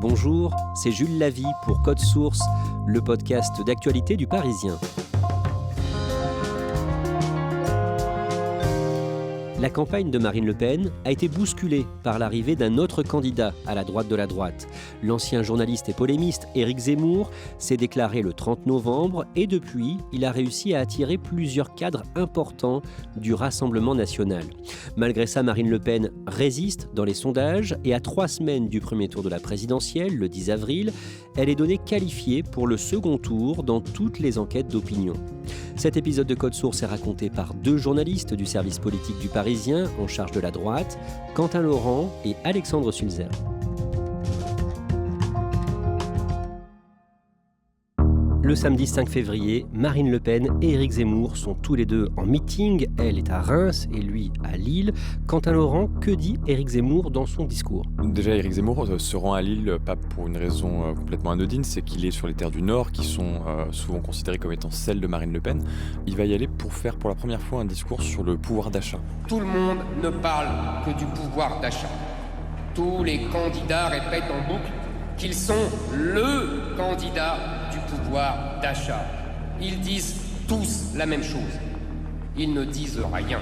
Bonjour, c'est Jules Lavie pour Code Source, le podcast d'actualité du Parisien. La campagne de Marine Le Pen a été bousculée par l'arrivée d'un autre candidat à la droite de la droite. L'ancien journaliste et polémiste Éric Zemmour s'est déclaré le 30 novembre et depuis, il a réussi à attirer plusieurs cadres importants du Rassemblement national. Malgré ça, Marine Le Pen résiste dans les sondages et à 3 semaines du premier tour de la présidentielle, le 10 avril, elle est donnée qualifiée pour le second tour dans toutes les enquêtes d'opinion. Cet épisode de Code Source est raconté par 2 journalistes du service politique du Parisien en charge de la droite, Quentin Laurent et Alexandre Sulzer. Le samedi 5 février, Marine Le Pen et Éric Zemmour sont tous les deux en meeting. Elle est à Reims et lui à Lille. Quentin Laurent, que dit Éric Zemmour dans son discours ? Déjà, Éric Zemmour se rend à Lille pas pour une raison complètement anodine, c'est qu'il est sur les terres du Nord qui sont souvent considérées comme étant celles de Marine Le Pen. Il va y aller pour faire pour la première fois un discours sur le pouvoir d'achat. Tout le monde ne parle que du pouvoir d'achat. Tous les candidats répètent en boucle qu'ils sont le candidat du pouvoir d'achat. Ils disent tous la même chose. Ils ne disent rien.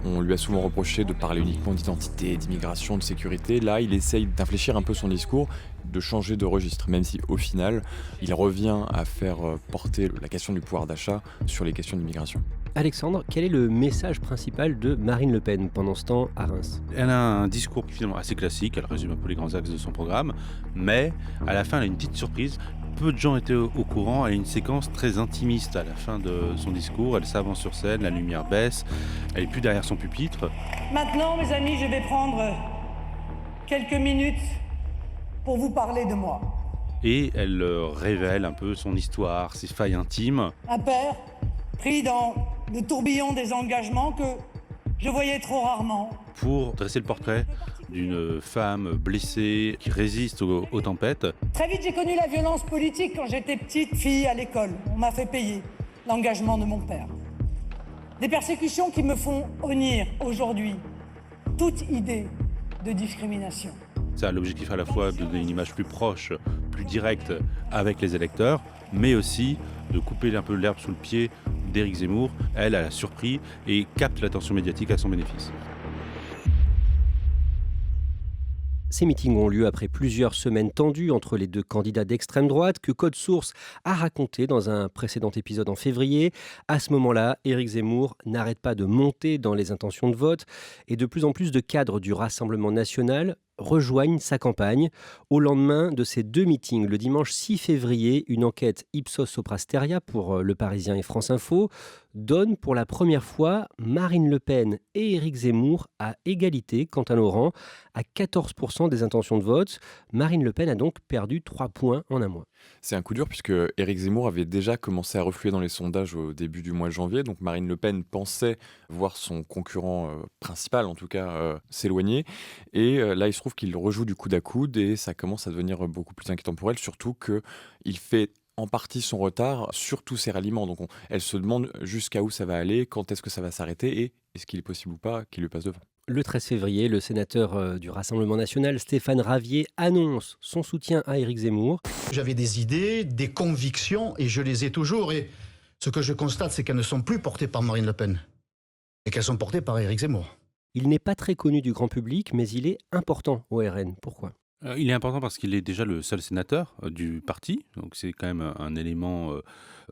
On lui a souvent reproché de parler uniquement d'identité, d'immigration, de sécurité. Là, il essaye d'infléchir un peu son discours, de changer de registre, même si au final, il revient à faire porter la question du pouvoir d'achat sur les questions d'immigration. Alexandre, quel est le message principal de Marine Le Pen pendant ce temps à Reims ? Elle a un discours finalement assez classique, elle résume un peu les grands axes de son programme, mais à la fin, elle a une petite surprise. Peu de gens étaient au courant, elle a une séquence très intimiste à la fin de son discours, elle s'avance sur scène, la lumière baisse, elle n'est plus derrière son pupitre. Maintenant, mes amis, je vais prendre quelques minutes pour vous parler de moi. Et elle révèle un peu son histoire, ses failles intimes. Un père pris dans le tourbillon des engagements que je voyais trop rarement. Pour dresser le portrait d'une femme blessée qui résiste aux tempêtes. Très vite, j'ai connu la violence politique quand j'étais petite fille à l'école. On m'a fait payer l'engagement de mon père. Des persécutions qui me font honnir aujourd'hui toute idée de discrimination. Ça a l'objectif à la fois de donner une image plus proche, plus directe avec les électeurs, mais aussi de couper un peu l'herbe sous le pied d'Éric Zemmour. Elle a surpris et capte l'attention médiatique à son bénéfice. Ces meetings ont lieu après plusieurs semaines tendues entre les 2 candidats d'extrême droite que Code Source a raconté dans un précédent épisode en février. À ce moment-là, Éric Zemmour n'arrête pas de monter dans les intentions de vote et de plus en plus de cadres du Rassemblement national rejoignent sa campagne. Au lendemain de ces 2 meetings, le dimanche 6 février, une enquête Ipsos Sopra Steria pour Le Parisien et France Info donne pour la première fois Marine Le Pen et Éric Zemmour à égalité, Quentin Laurent, à 14% des intentions de vote. Marine Le Pen a donc perdu 3 points en un mois. C'est un coup dur puisque Éric Zemmour avait déjà commencé à refluer dans les sondages au début du mois de janvier. Donc Marine Le Pen pensait voir son concurrent principal, en tout cas, s'éloigner. Et là, il se trouve qu'il rejoue du coude à coude et ça commence à devenir beaucoup plus inquiétant pour elle, surtout qu'il fait en partie son retard sur tous ses ralliements. Donc elle se demande jusqu'à où ça va aller, quand est-ce que ça va s'arrêter et est-ce qu'il est possible ou pas qu'il lui passe devant. Le 13 février, le sénateur du Rassemblement national, Stéphane Ravier, annonce son soutien à Éric Zemmour. J'avais des idées, des convictions, et je les ai toujours. Et ce que je constate, c'est qu'elles ne sont plus portées par Marine Le Pen, et qu'elles sont portées par Éric Zemmour. Il n'est pas très connu du grand public, mais il est important au RN. Pourquoi ? Il est important parce qu'il est déjà le seul sénateur du parti, donc c'est quand même un élément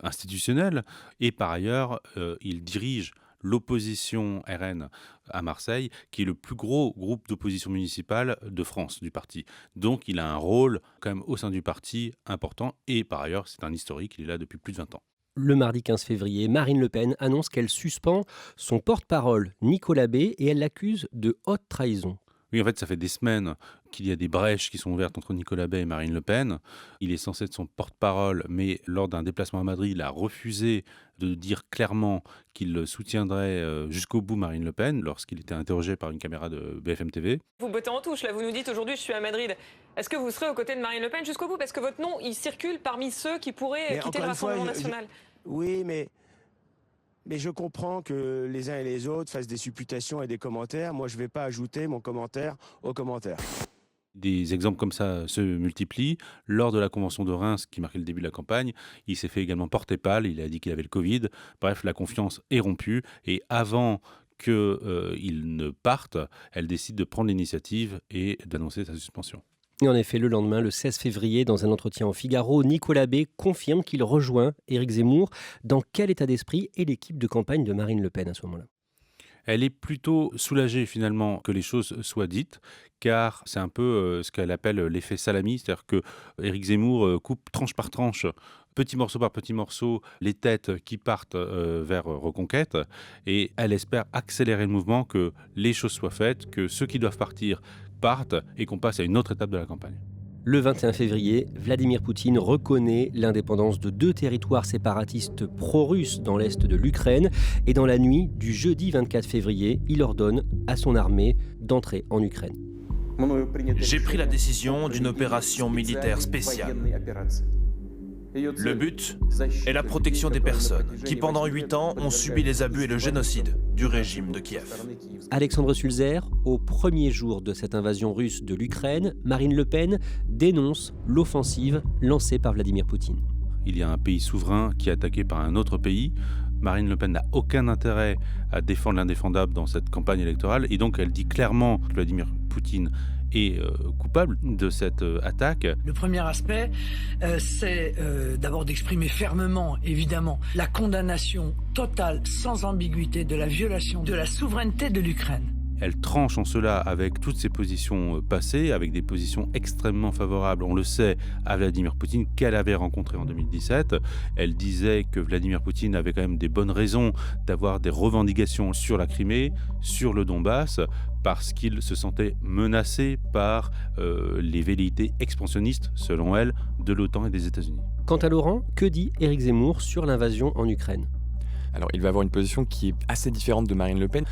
institutionnel. Et par ailleurs, il dirige l'opposition RN à Marseille, qui est le plus gros groupe d'opposition municipale de France du parti. Donc il a un rôle quand même au sein du parti important et par ailleurs c'est un historique, il est là depuis plus de 20 ans. Le mardi 15 février, Marine Le Pen annonce qu'elle suspend son porte-parole Nicolas Bay et elle l'accuse de haute trahison. Oui, en fait, ça fait des semaines qu'il y a des brèches qui sont ouvertes entre Nicolas Bay et Marine Le Pen. Il est censé être son porte-parole, mais lors d'un déplacement à Madrid, il a refusé de dire clairement qu'il soutiendrait jusqu'au bout Marine Le Pen lorsqu'il était interrogé par une caméra de BFM TV. Vous bottez en touche, là, vous nous dites aujourd'hui je suis à Madrid. Est-ce que vous serez aux côtés de Marine Le Pen jusqu'au bout ? Parce que votre nom, il circule parmi ceux qui pourraient quitter le Rassemblement national. Oui, mais je comprends que les uns et les autres fassent des supputations et des commentaires. Moi, je ne vais pas ajouter mon commentaire aux commentaires. Des exemples comme ça se multiplient. Lors de la convention de Reims, qui marquait le début de la campagne, il s'est fait également porter pâle, il a dit qu'il avait le Covid. Bref, la confiance est rompue et avant qu'il ne parte, elle décide de prendre l'initiative et d'annoncer sa suspension. Et en effet, le lendemain, le 16 février, dans un entretien au Figaro, Nicolas B confirme qu'il rejoint Éric Zemmour. Dans quel état d'esprit est l'équipe de campagne de Marine Le Pen à ce moment-là ? Elle est plutôt soulagée finalement que les choses soient dites, car c'est un peu ce qu'elle appelle l'effet salami, c'est-à-dire que Éric Zemmour coupe tranche par tranche, petit morceau par petit morceau, les têtes qui partent vers Reconquête, et elle espère accélérer le mouvement, que les choses soient faites, que ceux qui doivent partir partent et qu'on passe à une autre étape de la campagne. Le 21 février, Vladimir Poutine reconnaît l'indépendance de 2 territoires séparatistes pro-russes dans l'est de l'Ukraine. Et dans la nuit du jeudi 24 février, il ordonne à son armée d'entrer en Ukraine. J'ai pris la décision d'une opération militaire spéciale. Le but est la protection des personnes qui, pendant 8 ans, ont subi les abus et le génocide du régime de Kiev. Alexandre Sulzer, au premier jour de cette invasion russe de l'Ukraine, Marine Le Pen dénonce l'offensive lancée par Vladimir Poutine. Il y a un pays souverain qui est attaqué par un autre pays. Marine Le Pen n'a aucun intérêt à défendre l'indéfendable dans cette campagne électorale et donc elle dit clairement que Vladimir Poutine est coupable de cette attaque. Le premier aspect, c'est d'abord d'exprimer fermement, évidemment, la condamnation totale, sans ambiguïté, de la violation de la souveraineté de l'Ukraine. Elle tranche en cela avec toutes ses positions passées, avec des positions extrêmement favorables, on le sait, à Vladimir Poutine, qu'elle avait rencontré en 2017. Elle disait que Vladimir Poutine avait quand même des bonnes raisons d'avoir des revendications sur la Crimée, sur le Donbass, parce qu'il se sentait menacé par les velléités expansionnistes, selon elle, de l'OTAN et des États-Unis. Quant à Laurent, que dit Éric Zemmour sur l'invasion en Ukraine ? Alors, il va avoir une position qui est assez différente de Marine Le Pen.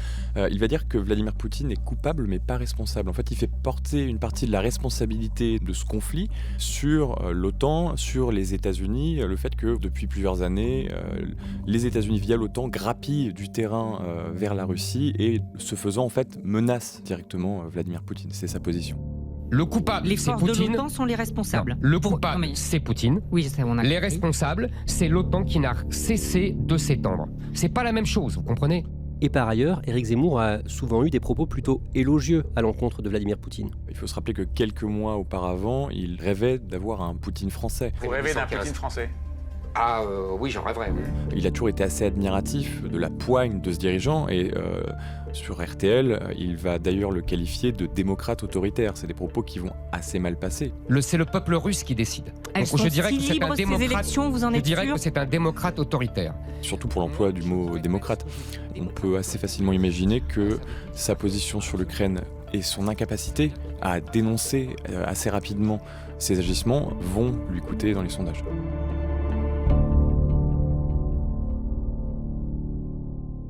Il va dire que Vladimir Poutine est coupable, mais pas responsable. En fait, il fait porter une partie de la responsabilité de ce conflit sur l'OTAN, sur les États-Unis. Le fait que, depuis plusieurs années, les États-Unis, via l'OTAN, grappillent du terrain vers la Russie et, ce faisant, en fait, menacent directement Vladimir Poutine. C'est sa position. Le coupable, Les c'est forces de Poutine. l'OTAN sont les responsables. Non, le coupable, c'est Poutine. Oui, ça, on a Les compris. responsables, c'est l'OTAN qui n'a cessé de s'étendre. C'est pas la même chose, vous comprenez ? Et par ailleurs, Éric Zemmour a souvent eu des propos plutôt élogieux à l'encontre de Vladimir Poutine. Il faut se rappeler que quelques mois auparavant, il rêvait d'avoir un Poutine français. Vous rêvez d'un Poutine français ? Oui, j'en rêverais. Oui. Il a toujours été assez admiratif de la poigne de ce dirigeant et sur RTL, il va d'ailleurs le qualifier de démocrate autoritaire. C'est des propos qui vont assez mal passer. C'est le peuple russe qui décide. Elles Donc, sont je dirais si que c'est libres, un ces démocrate. élections, vous en Je êtes dirais sûr que c'est un démocrate autoritaire. Surtout pour l'emploi du mot démocrate. On peut assez facilement imaginer que sa position sur l'Ukraine et son incapacité à dénoncer assez rapidement ses agissements vont lui coûter dans les sondages.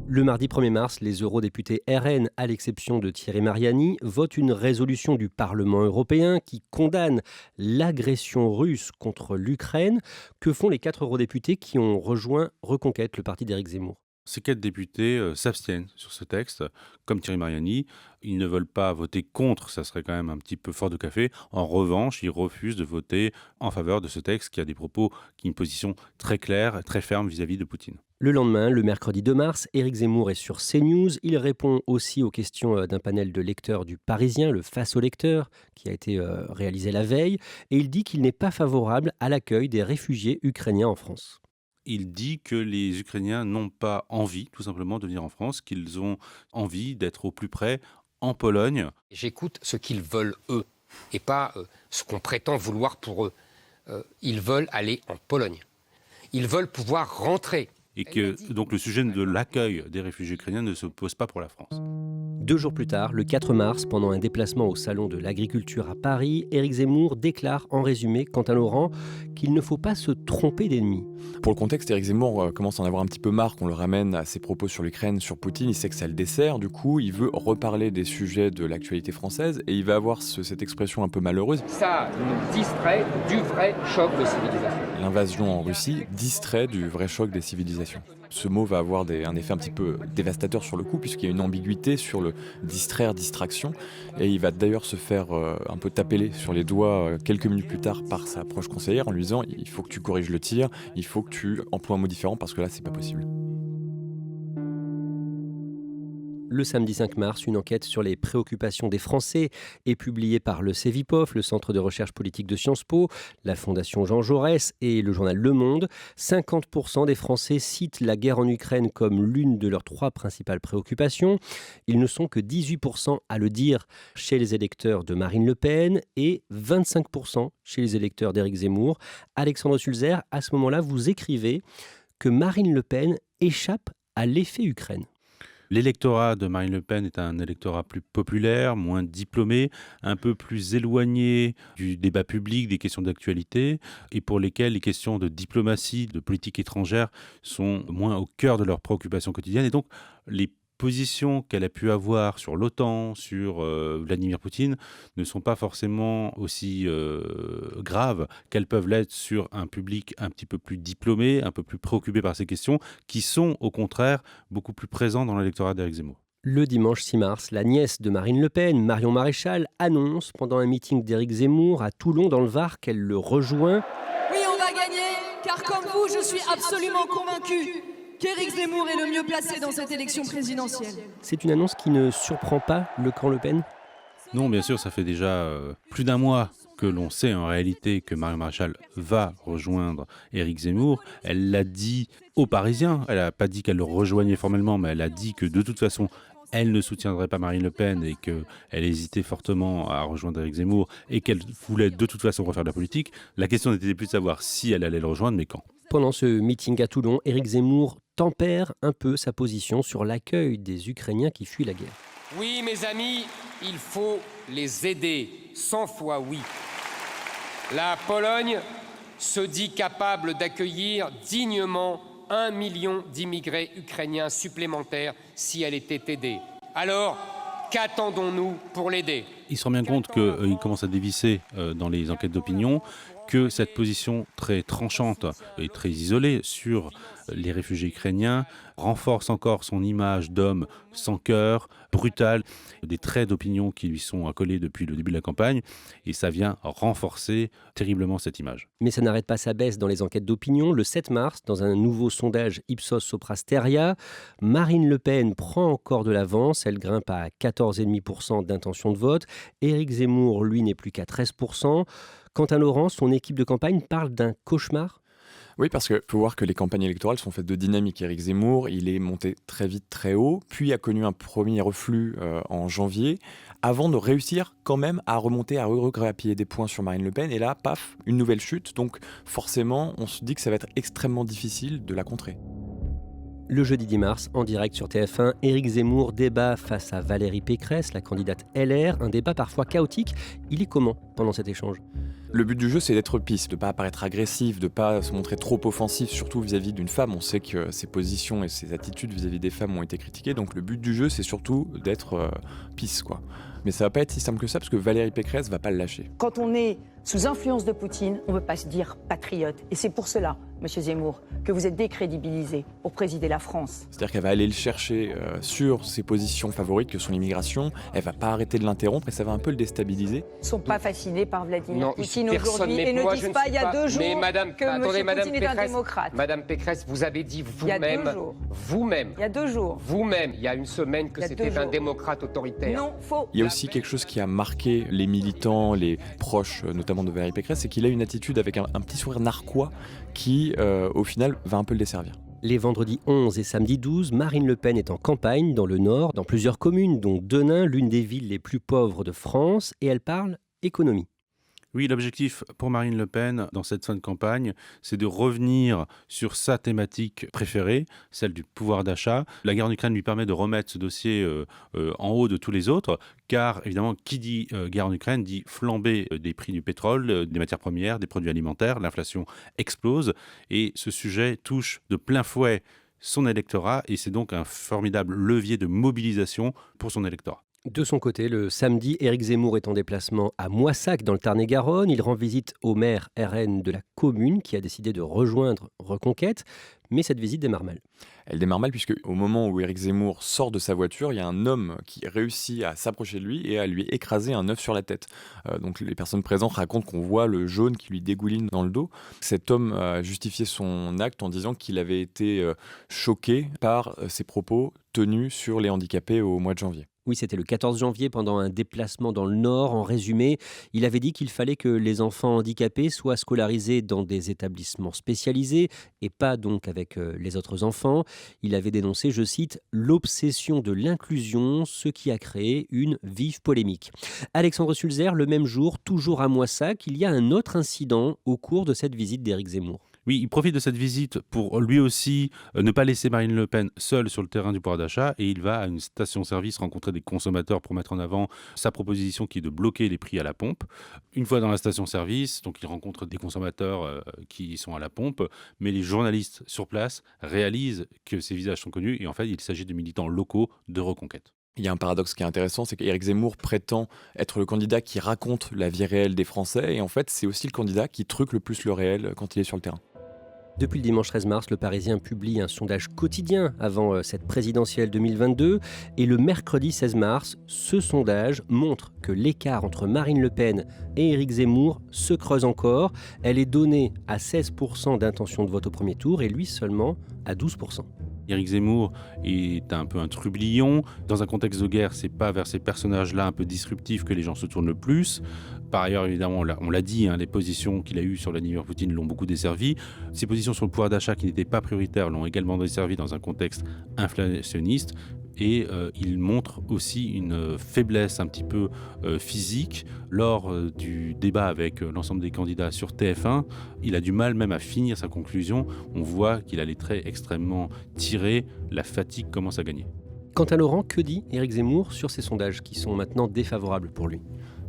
Le mardi 1er mars, les eurodéputés RN, à l'exception de Thierry Mariani, votent une résolution du Parlement européen qui condamne l'agression russe contre l'Ukraine. Que font les 4 eurodéputés qui ont rejoint Reconquête, le parti d'Éric Zemmour ? Ces 4 députés s'abstiennent sur ce texte, comme Thierry Mariani. Ils ne veulent pas voter contre, ça serait quand même un petit peu fort de café. En revanche, ils refusent de voter en faveur de ce texte qui a des propos, qui a une position très claire, très ferme vis-à-vis de Poutine. Le lendemain, le mercredi 2 mars, Éric Zemmour est sur CNews. Il répond aussi aux questions d'un panel de lecteurs du Parisien, le Face aux lecteurs, qui a été réalisé la veille. Et il dit qu'il n'est pas favorable à l'accueil des réfugiés ukrainiens en France. Il dit que les Ukrainiens n'ont pas envie, tout simplement, de venir en France, qu'ils ont envie d'être au plus près en Pologne. J'écoute ce qu'ils veulent eux, et pas ce qu'on prétend vouloir pour eux. Ils veulent aller en Pologne. Ils veulent pouvoir rentrer. Et que donc le sujet de l'accueil des réfugiés ukrainiens ne se pose pas pour la France. 2 jours plus tard, le 4 mars, pendant un déplacement au Salon de l'Agriculture à Paris, Éric Zemmour déclare en résumé, quant à Laurent, qu'il ne faut pas se tromper d'ennemi. Pour le contexte, Éric Zemmour commence à en avoir un petit peu marre qu'on le ramène à ses propos sur l'Ukraine, sur Poutine. Il sait que ça le dessert, du coup, il veut reparler des sujets de l'actualité française et il va avoir cette expression un peu malheureuse. Ça nous distrait du vrai choc de civilisation. L'invasion en Russie distrait du vrai choc des civilisations. déstabilisation. Ce mot va avoir un effet un petit peu dévastateur sur le coup, puisqu'il y a une ambiguïté sur le distraction, et il va d'ailleurs se faire un peu taper sur les doigts quelques minutes plus tard par sa proche conseillère en lui disant « il faut que tu corriges le tir, il faut que tu emploies un mot différent parce que là c'est pas possible ». Le samedi 5 mars, une enquête sur les préoccupations des Français est publiée par le CEVIPOF, le Centre de recherche politique de Sciences Po, la Fondation Jean Jaurès et le journal Le Monde. 50% des Français citent la guerre en Ukraine comme l'une de leurs 3 principales préoccupations. Ils ne sont que 18% à le dire chez les électeurs de Marine Le Pen et 25% chez les électeurs d'Éric Zemmour. Alexandre Sulzer, à ce moment-là, vous écrivez que Marine Le Pen échappe à l'effet Ukraine. L'électorat de Marine Le Pen est un électorat plus populaire, moins diplômé, un peu plus éloigné du débat public, des questions d'actualité, et pour lesquels les questions de diplomatie, de politique étrangère sont moins au cœur de leurs préoccupations quotidiennes. Et donc, les positions qu'elle a pu avoir sur l'OTAN, sur Vladimir Poutine, ne sont pas forcément aussi graves qu'elles peuvent l'être sur un public un petit peu plus diplômé, un peu plus préoccupé par ces questions, qui sont au contraire beaucoup plus présents dans l'électorat d'Éric Zemmour. Le dimanche 6 mars, la nièce de Marine Le Pen, Marion Maréchal, annonce pendant un meeting d'Éric Zemmour à Toulon dans le Var qu'elle le rejoint. Oui, on va gagner, car comme vous, je suis absolument convaincue qu'Éric Zemmour est le mieux placé dans cette élection présidentielle. C'est une annonce qui ne surprend pas le camp Le Pen ? Non, bien sûr, ça fait déjà plus d'un mois que l'on sait en réalité que Marion Maréchal va rejoindre Éric Zemmour. Elle l'a dit aux Parisiens, elle n'a pas dit qu'elle le rejoignait formellement, mais elle a dit que de toute façon, elle ne soutiendrait pas Marine Le Pen et qu'elle hésitait fortement à rejoindre Éric Zemmour et qu'elle voulait de toute façon refaire de la politique. La question n'était plus de savoir si elle allait le rejoindre, mais quand. Pendant ce meeting à Toulon, Éric Zemmour tempère un peu sa position sur l'accueil des Ukrainiens qui fuient la guerre. Oui, mes amis, il faut les aider, 100 fois oui. La Pologne se dit capable d'accueillir dignement 1 million d'immigrés ukrainiens supplémentaires si elle était aidée. Alors, qu'attendons-nous pour l'aider ? Il se rend bien compte qu'il commence à dévisser dans les enquêtes d'opinion, que cette position très tranchante et très isolée sur les réfugiés ukrainiens renforce encore son image d'homme sans cœur, brutal, des traits d'opinion qui lui sont accolés depuis le début de la campagne, et ça vient renforcer terriblement cette image. Mais ça n'arrête pas sa baisse dans les enquêtes d'opinion. Le 7 mars, dans un nouveau sondage Ipsos Sopra Steria, Marine Le Pen prend encore de l'avance, elle grimpe à 14,5% d'intention de vote. Éric Zemmour, lui, n'est plus qu'à 13%. Quentin Laurent, son équipe de campagne parle d'un cauchemar. Oui, parce qu'il faut voir que les campagnes électorales sont faites de dynamique. Éric Zemmour, il est monté très vite, très haut, puis a connu un premier reflux en janvier, avant de réussir quand même à remonter, à regrappiller des points sur Marine Le Pen. Et là, paf, une nouvelle chute. Donc forcément, on se dit que ça va être extrêmement difficile de la contrer. Le jeudi 10 mars, en direct sur TF1, Éric Zemmour débat face à Valérie Pécresse, la candidate LR. Un débat parfois chaotique. Il est comment pendant cet échange ? Le but du jeu, c'est d'être pisse, de ne pas apparaître agressif, de ne pas se montrer trop offensif, surtout vis-à-vis d'une femme. On sait que ses positions et ses attitudes vis-à-vis des femmes ont été critiquées. Donc le but du jeu, c'est surtout d'être pisse, quoi. Mais ça va pas être si simple que ça, parce que Valérie Pécresse va pas le lâcher. Quand on est sous influence de Poutine, on ne peut pas se dire patriote. Et c'est pour cela, M. Zemmour, que vous êtes décrédibilisé pour présider la France. C'est-à-dire qu'elle va aller le chercher sur ses positions favorites, que sont l'immigration. Elle va pas arrêter de l'interrompre et ça va un peu le déstabiliser. Ils ne sont pas fascinés par Vladimir Poutine aujourd'hui et ne disent pas il y a 2 jours que M. Poutine est un démocrate. Madame Pécresse, vous avez dit vous-même, il y a 2 jours, vous-même, il y a une semaine que c'était un démocrate autoritaire. Non, faux. Il y a aussi quelque chose qui a marqué les militants, les proches, notamment de Valérie Pécresse, c'est qu'il a une attitude avec un petit sourire narquois qui, au final, va un peu le desservir. Les vendredis 11 et samedi 12, Marine Le Pen est en campagne dans le Nord, dans plusieurs communes, dont Denain, l'une des villes les plus pauvres de France, et elle parle économie. Oui, l'objectif pour Marine Le Pen dans cette fin de campagne, c'est de revenir sur sa thématique préférée, celle du pouvoir d'achat. La guerre en Ukraine lui permet de remettre ce dossier en haut de tous les autres, car évidemment, qui dit guerre en Ukraine dit flambée des prix du pétrole, des matières premières, des produits alimentaires, l'inflation explose, et ce sujet touche de plein fouet son électorat, et c'est donc un formidable levier de mobilisation pour son électorat. De son côté, le samedi, Éric Zemmour est en déplacement à Moissac dans le Tarn-et-Garonne. Il rend visite au maire RN de la commune qui a décidé de rejoindre Reconquête. Mais cette visite démarre mal. Elle démarre mal puisque au moment où Éric Zemmour sort de sa voiture, il y a un homme qui réussit à s'approcher de lui et à lui écraser un œuf sur la tête. Donc les personnes présentes racontent qu'on voit le jaune qui lui dégouline dans le dos. Cet homme a justifié son acte en disant qu'il avait été choqué par ses propos tenus sur les handicapés au mois de janvier. Oui, c'était le 14 janvier pendant un déplacement dans le Nord. En résumé, il avait dit qu'il fallait que les enfants handicapés soient scolarisés dans des établissements spécialisés et pas donc avec les autres enfants. Il avait dénoncé, je cite, « l'obsession de l'inclusion », ce qui a créé une vive polémique. Alexandre Sulzer, le même jour, toujours à Moissac, il y a un autre incident au cours de cette visite d'Éric Zemmour. Oui, il profite de cette visite pour lui aussi ne pas laisser Marine Le Pen seule sur le terrain du pouvoir d'achat et il va à une station-service rencontrer des consommateurs pour mettre en avant sa proposition qui est de bloquer les prix à la pompe. Une fois dans la station-service, donc il rencontre des consommateurs qui sont à la pompe, mais les journalistes sur place réalisent que ces visages sont connus et en fait il s'agit de militants locaux de Reconquête. Il y a un paradoxe qui est intéressant, c'est qu'Éric Zemmour prétend être le candidat qui raconte la vie réelle des Français et en fait c'est aussi le candidat qui truque le plus le réel quand il est sur le terrain. Depuis le dimanche 13 mars, le Parisien publie un sondage quotidien avant cette présidentielle 2022. Et le mercredi 16 mars, ce sondage montre que l'écart entre Marine Le Pen et Éric Zemmour se creuse encore. Elle est donnée à 16% d'intention de vote au premier tour et lui seulement à 12%. Éric Zemmour est un peu un trublion. Dans un contexte de guerre, c'est pas vers ces personnages-là un peu disruptifs que les gens se tournent le plus. Par ailleurs, évidemment, on l'a dit, les positions qu'il a eues sur Vladimir Poutine l'ont beaucoup desservi. Ses positions sur le pouvoir d'achat qui n'étaient pas prioritaires l'ont également desservi dans un contexte inflationniste. Et il montre aussi une faiblesse un petit peu physique. Lors du débat avec l'ensemble des candidats sur TF1, il a du mal même à finir sa conclusion. On voit qu'il a les traits extrêmement tirés, la fatigue commence à gagner. Quant à Laurent, que dit Éric Zemmour sur ces sondages qui sont maintenant défavorables pour lui ?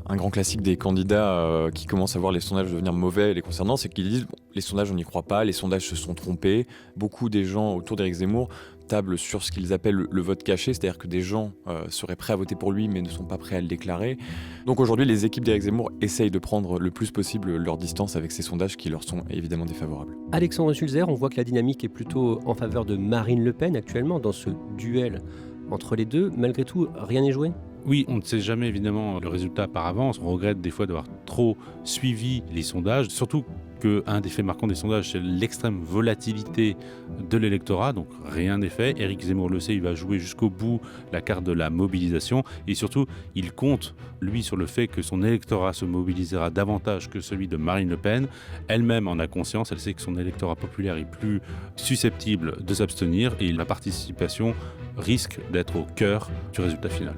Un grand classique des candidats qui commencent à voir les sondages devenir mauvais les concernant, c'est qu'ils disent les sondages on n'y croit pas, les sondages se sont trompés. Beaucoup des gens autour d'Éric Zemmour tablent sur ce qu'ils appellent le vote caché, c'est-à-dire que des gens seraient prêts à voter pour lui mais ne sont pas prêts à le déclarer. Donc aujourd'hui les équipes d'Éric Zemmour essayent de prendre le plus possible leur distance avec ces sondages qui leur sont évidemment défavorables. Alexandre Sulzer, on voit que la dynamique est plutôt en faveur de Marine Le Pen actuellement dans ce duel entre les deux. Malgré tout, rien n'est joué ? Oui, on ne sait jamais évidemment le résultat par avance. On regrette des fois d'avoir trop suivi les sondages, surtout qu'un des faits marquants des sondages, c'est l'extrême volatilité de l'électorat, donc rien n'est fait. Éric Zemmour le sait, il va jouer jusqu'au bout la carte de la mobilisation et surtout, il compte, lui, sur le fait que son électorat se mobilisera davantage que celui de Marine Le Pen. Elle-même en a conscience, elle sait que son électorat populaire est plus susceptible de s'abstenir et la participation risque d'être au cœur du résultat final.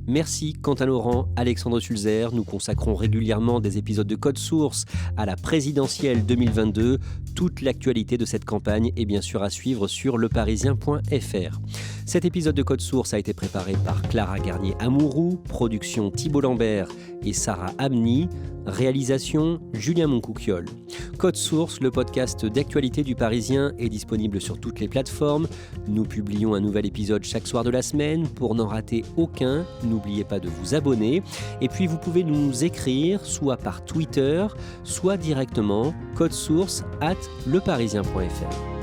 Merci Quentin Laurent, Alexandre Sulzer. Nous consacrons régulièrement des épisodes de Code Source à la présidentielle 2022. Toute l'actualité de cette campagne est bien sûr à suivre sur leparisien.fr. Cet épisode de Code Source a été préparé par Clara Garnier-Amouroux, production Thibault Lambert et Sarah Amni, réalisation Julien Moncouquiol. Code Source, le podcast d'actualité du Parisien, est disponible sur toutes les plateformes. Nous publions un nouvel épisode chaque soir de la semaine. Pour n'en rater aucun, n'oubliez pas de vous abonner. Et puis vous pouvez nous écrire soit par Twitter, soit directement codesource@leparisien.fr.